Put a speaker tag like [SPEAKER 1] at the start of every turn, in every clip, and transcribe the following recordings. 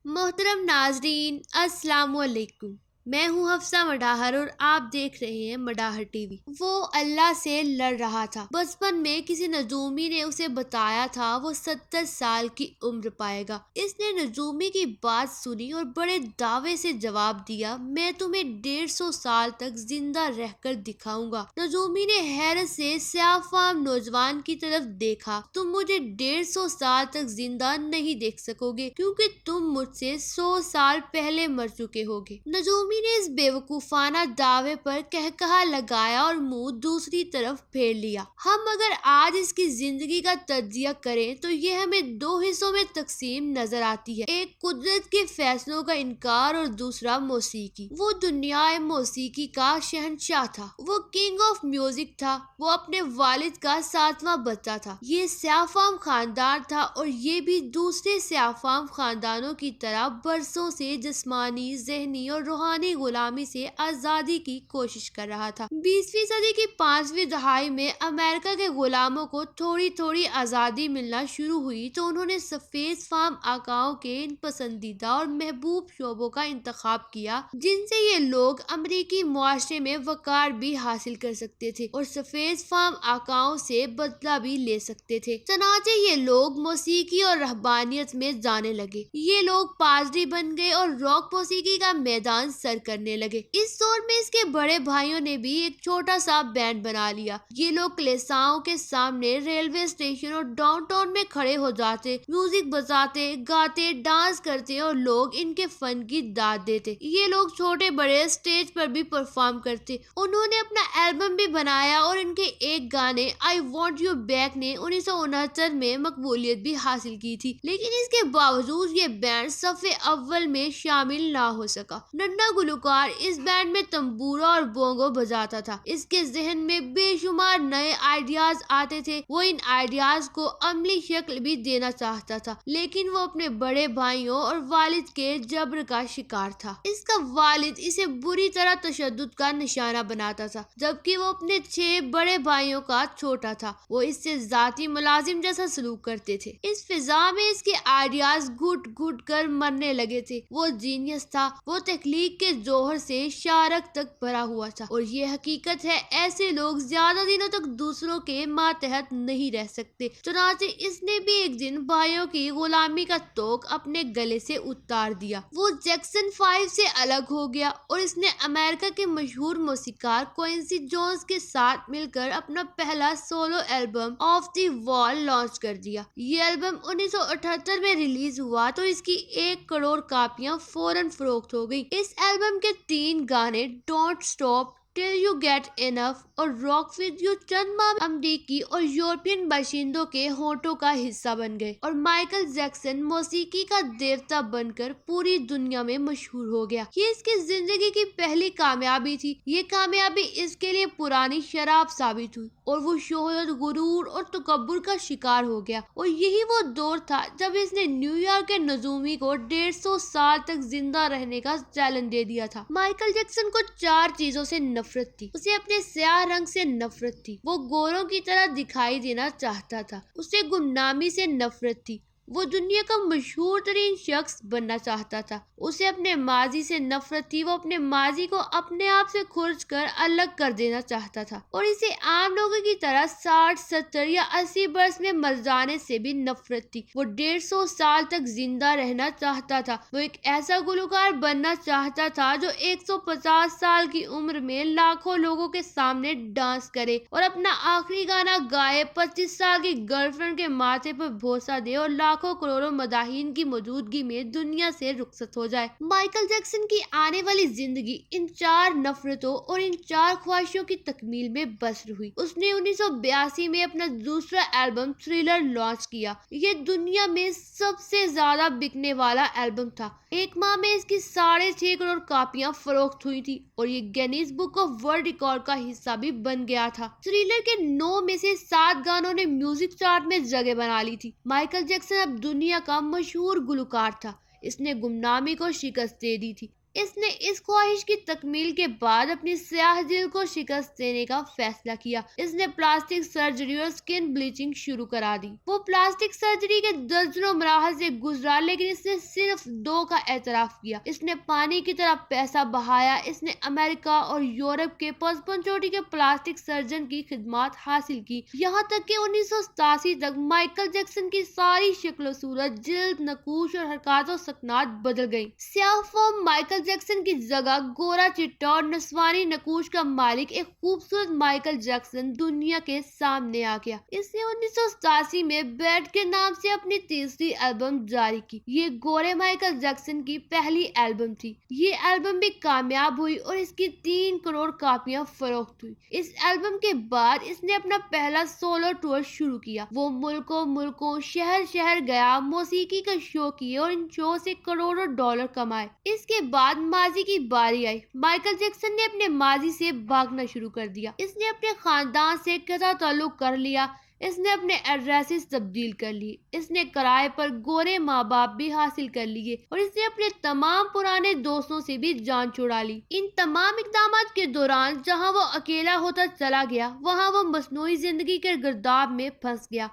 [SPEAKER 1] محترم ناظرین السلام علیکم۔ میں ہوں حفصہ مڈاہر اور آپ دیکھ رہے ہیں مڈاہر ٹی وی۔ وہ اللہ سے لڑ رہا تھا۔ بچپن میں کسی نجومی نے اسے بتایا تھا وہ 70 سال کی عمر پائے گا۔ اس نے نجومی کی بات سنی اور بڑے دعوے سے جواب دیا، میں تمہیں 150 سال تک زندہ رہ کر دکھاؤں گا۔ نجومی نے حیرت سے سیاہ فام نوجوان کی طرف دیکھا، تم مجھے 150 سال تک زندہ نہیں دیکھ سکو گے کیونکہ تم مجھ سے 100 سال پہلے مر چکے ہوگے۔ نجومی نے اس بیوقوفانہ دعوے پر کہکہا لگایا اور منہ دوسری طرف پھیر لیا۔ ہم اگر آج اس کی زندگی کا تجزیہ کریں تو یہ ہمیں 2 حصوں میں تقسیم نظر آتی ہے، ایک قدرت کے فیصلوں کا انکار اور دوسرا موسیقی۔ وہ دنیا موسیقی کا شہنشاہ تھا، وہ کنگ آف میوزک تھا، وہ اپنے والد کا 7واں بچہ تھا۔ یہ سیاہ فام خاندان تھا اور یہ بھی دوسرے سیاہ فام خاندانوں کی طرح برسوں سے جسمانی، ذہنی اور روحانی غلامی سے آزادی کی کوشش کر رہا تھا۔ 20ویں صدی کی 5ویں دہائی میں امریکہ کے غلاموں کو تھوڑی تھوڑی آزادی ملنا شروع ہوئی تو انہوں نے سفید فام آقاؤں کے ان پسندیدہ اور محبوب شعبوں کا انتخاب کیا جن سے یہ لوگ امریکی معاشرے میں وقار بھی حاصل کر سکتے تھے اور سفید فام آقاؤں سے بدلہ بھی لے سکتے تھے۔ چنانچہ یہ لوگ موسیقی اور رہبانیت میں جانے لگے۔ یہ لوگ پادری بن گئے اور راک موسیقی کا میدان سر کرنے لگے۔ اس دور میں اس کے بڑے بھائیوں نے بھی ایک چھوٹا سا بینڈ بنا لیا۔ یہ لوگ کلیساؤں کے سامنے، ریلوے اسٹیشن اور ڈاؤن ٹاؤن میں کھڑے ہو جاتے، میوزک بجاتے، گاتے، ڈانس کرتے اور لوگ ان کے فن کی داد دیتے۔ یہ لوگ چھوٹے بڑے اسٹیج پر بھی پرفارم کرتے۔ انہوں نے اپنا البم بھی بنایا اور ان کے ایک گانے آئی وانٹ یو بیک نے 1969 میں مقبولیت بھی حاصل کی تھی، لیکن اس کے باوجود یہ بینڈ صف اول میں شامل نہ ہو سکا۔ ننھا گلوکار اس بینڈ میں تنبورا اور بونگو بجاتا تھا۔ اس کے ذہن میں بے شمار نئے آئیڈیاز آتے تھے، وہ ان آئیڈیاز کو عملی شکل بھی دینا چاہتا تھا، لیکن وہ اپنے بڑے بھائیوں اور والد کے جبر کا شکار تھا۔ اس کا والد اسے بری طرح تشدد کا نشانہ بناتا تھا، جبکہ وہ اپنے 6 بڑے بھائیوں کا چھوٹا تھا۔ وہ اس سے ذاتی ملازم جیسا سلوک کرتے تھے۔ اس فضا میں اس کے آئیڈیاز گھٹ گھٹ کر مرنے لگے تھے۔ وہ جینیس تھا، وہ تخلیق کے جوہر سے شارک تک بھرا ہوا تھا، اور یہ حقیقت ہے ایسے لوگ زیادہ دنوں تک دوسروں کے ماتحت نہیں رہ سکتے۔ چنانچہ اس نے بھی ایک دن بھائیوں کی غلامی کا طوق اپنے گلے سے اتار دیا۔ وہ جیکسن 5 سے الگ ہو گیا اور اس نے امریکہ کے مشہور موسیقار کوئنسی جونز کے ساتھ مل کر اپنا پہلا سولو البم آف دی وال لانچ کر دیا۔ یہ البم 1978 میں ریلیز ہوا تو اس کی 1 کروڑ کاپیاں فوراً فروخت ہو گئی۔ اس البم کے 3 گانے don't stop till you get enough اور راک ود یو چند ماہ امریکی اور یورپین باشندوں کے ہونٹوں کا حصہ بن گئے اور مائیکل جیکسن موسیقی کا دیوتا بن کر پوری دنیا میں مشہور ہو گیا۔ یہ اس کی زندگی کی پہلی کامیابی تھی۔ یہ کامیابی اس کے لیے پرانی شراب ثابت ہوئی اور وہ شہرت، غرور اور تکبر کا شکار ہو گیا، اور یہی وہ دور تھا جب اس نے نیو یارک کے نجومی کو 150 سال تک زندہ رہنے کا چیلنج دے دیا تھا۔ مائیکل جیکسن کو 4 چیزوں سے نفرت تھی۔ اسے اپنے سیاہ رنگ سے نفرت تھی، وہ گوروں کی طرح دکھائی دینا چاہتا تھا۔ اسے گمنامی سے نفرت تھی، وہ دنیا کا مشہور ترین شخص بننا چاہتا تھا۔ اسے اپنے ماضی سے نفرت تھی، وہ اپنے ماضی کو اپنے آپ سے کھرچ کر الگ کر دینا چاہتا تھا، اور اسے عام لوگوں کی طرح 60، 70 یا 80 برس میں مر جانے سے بھی نفرت تھی۔ وہ 150 سال تک زندہ رہنا چاہتا تھا۔ وہ ایک ایسا گلوکار بننا چاہتا تھا جو 150 سال کی عمر میں لاکھوں لوگوں کے سامنے ڈانس کرے اور اپنا آخری گانا گائے، 25 سال کی گرل فرینڈ کے ماتھے پر بوسہ دے اور لاکھوں کروڑوں مداحین کی موجودگی میں دنیا سے رخصت ہو جائے۔ مائیکل جیکسن کی آنے والی زندگی ان 4 نفرتوں اور ان 4 خواہشوں کی تکمیل میں بسر ہوئی۔ اس نے 1982 میں اپنا دوسرا البم تھرلر لانچ کیا۔ یہ دنیا میں سب سے زیادہ بکنے والا البم تھا۔ 1 ماہ میں اس کی 6.5 کروڑ کاپیاں فروخت ہوئی تھی اور یہ Guinness book of world record کا حصہ بھی بن گیا تھا۔ تھرلر کے 9 میں سے 7 گانوں نے میوزک چارٹ میں جگہ بنا لی تھی۔ مائیکل جیکسن اب دنیا کا مشہور گلوکار تھا۔ اس نے گمنامی کو شکست دے دی تھی۔ اس نے اس خواہش کی تکمیل کے بعد اپنی سیاہ دل کو شکست دینے کا فیصلہ کیا۔ اس نے پلاسٹک سرجری اور سکن بلیچنگ شروع کرا دی۔ وہ پلاسٹک سرجری کے درجنوں مراحل سے گزرا، لیکن اس نے صرف 2 کا اعتراف کیا۔ اس نے پانی کی طرح پیسہ بہایا۔ اس نے امریکہ اور یورپ کے 55 چوٹی کے پلاسٹک سرجن کی خدمات حاصل کی، یہاں تک کہ 1987 تک مائیکل جیکسن کی ساری شکل و صورت، جلد، نقوش اور حرکات و سکنات بدل گئی۔ سیاہ فام مائیکل جیکسن کی جگہ گورا چٹا اور نسوانی نقوش کا مالک ایک خوبصورت مائیکل جیکسن دنیا کے سامنے آ گیا۔ اس نے 1987 میں بیڈ کے نام سے اپنی تیسری البم جاری کی۔ یہ گورے مائیکل جیکسن کی پہلی البم تھی۔ یہ البم بھی کامیاب ہوئی اور اس کی 3 کروڑ کاپیاں فروخت ہوئی۔ اس البم کے بعد اس نے اپنا پہلا سولو ٹور شروع کیا۔ وہ ملکوں شہر شہر گیا، موسیقی کا شو کیے اور ان شو سے کروڑوں ڈالر کمائے۔ اس کے بعد ماضی کی باری آئی۔ مائیکل جیکسن نے اپنے ماضی سے بھاگنا شروع کر دیا۔ اس نے اپنے خاندان سے قطع تعلق کر لیا۔ اس نے اپنے ایڈریسز تبدیل کر لیے۔ اس نے کرائے پر گورے ماں باپ بھی حاصل کر لیے اور اس نے اپنے تمام پرانے دوستوں سے بھی جان چھڑا لی۔ ان تمام اقدامات کے دوران جہاں وہ اکیلا ہوتا چلا گیا، وہاں وہ مصنوعی زندگی کے گرداب میں پھنس گیا۔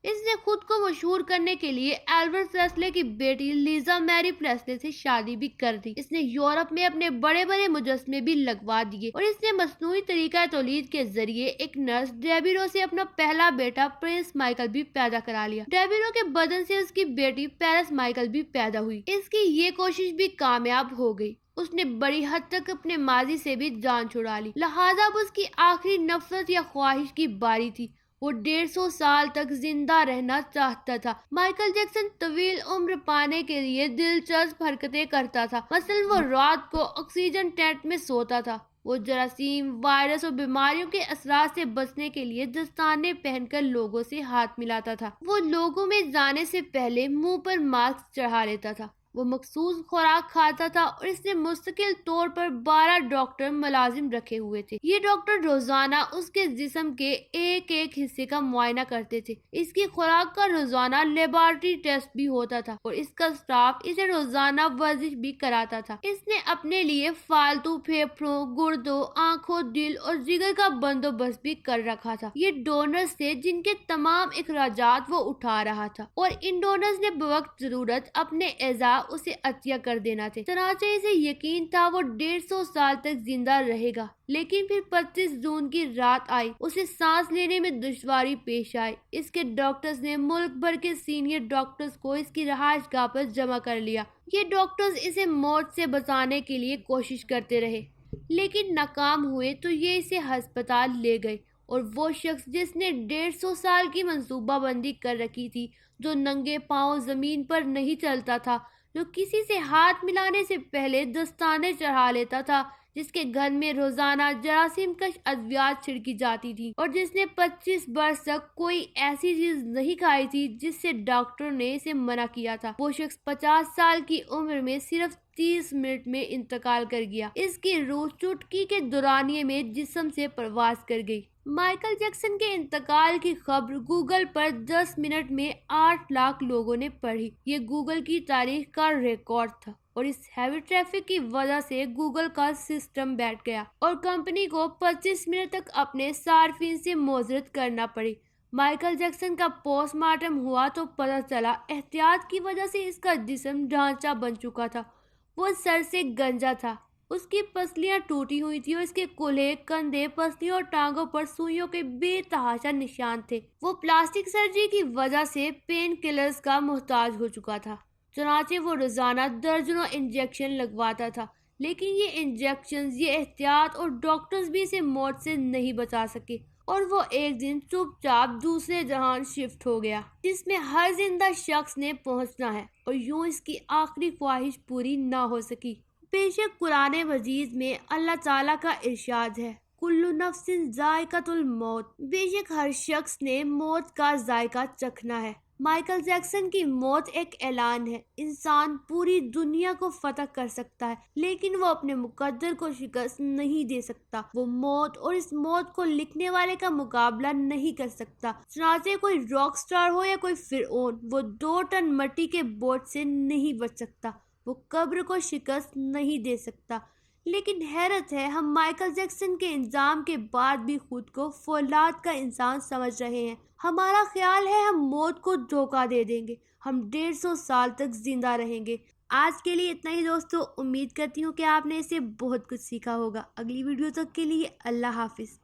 [SPEAKER 1] اس نے خود کو مشہور کرنے کے لیے ایلوس پریسلے کی بیٹی لیزا میری پریسلے سے شادی بھی کر دی۔ اس نے یورپ میں اپنے بڑے بڑے مجسمے بھی لگوا دیے اور اس نے مصنوعی طریقہ تولید کے ذریعے ایک نرس ڈیبیرو سے اپنا پہلا بیٹا پرنس مائیکل بھی پیدا کرا لیا۔ ڈیبیرو کے بدن سے اس کی بیٹی پیرس مائیکل بھی پیدا ہوئی۔ اس کی یہ کوشش بھی کامیاب ہو گئی۔ اس نے بڑی حد تک اپنے ماضی سے بھی جان چھڑا لی، لہذا اب اس کی آخری نفرت یا خواہش کی باری تھی۔ وہ 150 سال تک زندہ رہنا چاہتا تھا۔ مائیکل جیکسن طویل عمر پانے کے لیے دلچسپ حرکتیں کرتا تھا۔ مثلاً وہ رات کو آکسیجن ٹینٹ میں سوتا تھا۔ وہ جراثیم، وائرس اور بیماریوں کے اثرات سے بچنے کے لیے دستانے پہن کر لوگوں سے ہاتھ ملاتا تھا۔ وہ لوگوں میں جانے سے پہلے منہ پر ماسک چڑھا لیتا تھا۔ وہ مخصوص خوراک کھاتا تھا اور اس نے مستقل طور پر 12 ڈاکٹر ملازم رکھے ہوئے تھے۔ یہ ڈاکٹر روزانہ اس کے جسم کے ایک ایک حصے کا معائنہ کرتے تھے۔ اس کی خوراک کا روزانہ لیبارٹری ٹیسٹ بھی ہوتا تھا اور اس کا سٹاف اسے روزانہ ورزش بھی کراتا تھا۔ اس نے اپنے لیے فالتو پھیپھڑوں، گردوں، آنکھوں، دل اور جگر کا بندوبست بھی کر رکھا تھا۔ یہ ڈونرز تھے جن کے تمام اخراجات وہ اٹھا رہا تھا اور ان ڈونرز نے بوقت ضرورت اپنے اعضاء اسے عطیہ کر دینا تھے۔ چنانچہ اسے یقین تھا وہ 150 سال تک زندہ رہے گا، لیکن پھر 25 جون کی رات آئی۔ اسے سانس لینے میں دشواری پیش آئی۔ اس کے ڈاکٹرز نے ملک بھر کے سینئر ڈاکٹرز کو اس کی رہائش گاہ پر جمع کر لیا۔ یہ ڈاکٹرز اسے موت سے بچانے کے لیے کوشش کرتے رہے، لیکن ناکام ہوئے تو یہ اسے ہسپتال لے گئے اور وہ شخص جس نے 150 سال کی منصوبہ بندی کر رکھی تھی، جو ننگے پاؤں زمین پر نہیں چلتا تھا، جو کسی سے ہاتھ ملانے سے پہلے دستانے چڑھا لیتا تھا، جس کے گھر میں روزانہ جراثیم کش ادویات چھڑکی جاتی تھی اور جس نے 25 برس تک کوئی ایسی چیز نہیں کھائی تھی جس سے ڈاکٹر نے اسے منع کیا تھا، وہ شخص 50 سال کی عمر میں صرف 30 منٹ میں انتقال کر گیا۔ اس کی روح چٹکی کے دورانیے میں جسم سے پرواز کر گئی۔ مائیکل جیکسن کے انتقال کی خبر گوگل پر 10 منٹ میں 8 لاکھ لوگوں نے پڑھی۔ یہ گوگل کی تاریخ کا ریکارڈ تھا اور اس ہیوی ٹریفک کی وجہ سے گوگل کا سسٹم بیٹھ گیا اور کمپنی کو 25 منٹ تک اپنے صارفین سے معذرت کرنا پڑی۔ مائیکل جیکسن کا پوسٹ مارٹم ہوا تو پتہ چلا احتیاط کی وجہ سے اس کا جسم ڈھانچہ بن چکا تھا۔ وہ سر سے گنجا تھا، اس کی پسلیاں ٹوٹی ہوئی تھی اور اس کے کولہے، کندھے، پسلیوں اور ٹانگوں پر سوئیوں کے بے تحاشا نشان تھے۔ وہ پلاسٹک سرجری کی وجہ سے پین کلرز کا محتاج ہو چکا تھا، چنانچہ وہ روزانہ درجنوں انجیکشن لگواتا تھا، لیکن یہ انجیکشنز، یہ احتیاط اور ڈاکٹرز بھی اسے موت سے نہیں بچا سکے اور وہ ایک دن چپ چاپ دوسرے جہان شفٹ ہو گیا، جس میں ہر زندہ شخص نے پہنچنا ہے، اور یوں اس کی آخری خواہش پوری نہ ہو سکی۔ بے شک قرآن مجید میں اللہ تعالیٰ کا ارشاد ہے، کل نفس ذائقۃ الموت، بے شک ہر شخص نے موت کا ذائقہ چکھنا ہے۔ مائیکل جیکسن کی موت ایک اعلان ہے۔ انسان پوری دنیا کو فتح کر سکتا ہے، لیکن وہ اپنے مقدر کو شکست نہیں دے سکتا۔ وہ موت اور اس موت کو لکھنے والے کا مقابلہ نہیں کر سکتا۔ چنانچہ کوئی راک سٹار ہو یا کوئی فرعون، وہ 2 ٹن مٹی کے بوجھ سے نہیں بچ سکتا۔ وہ قبر کو شکست نہیں دے سکتا۔ لیکن حیرت ہے، ہم مائیکل جیکسن کے انضمام کے بعد بھی خود کو فولاد کا انسان سمجھ رہے ہیں۔ ہمارا خیال ہے ہم موت کو دھوکہ دے دیں گے، ہم 150 سال تک زندہ رہیں گے۔ آج کے لیے اتنا ہی دوستو، امید کرتی ہوں کہ آپ نے اسے بہت کچھ سیکھا ہوگا۔ اگلی ویڈیو تک کے لیے اللہ حافظ۔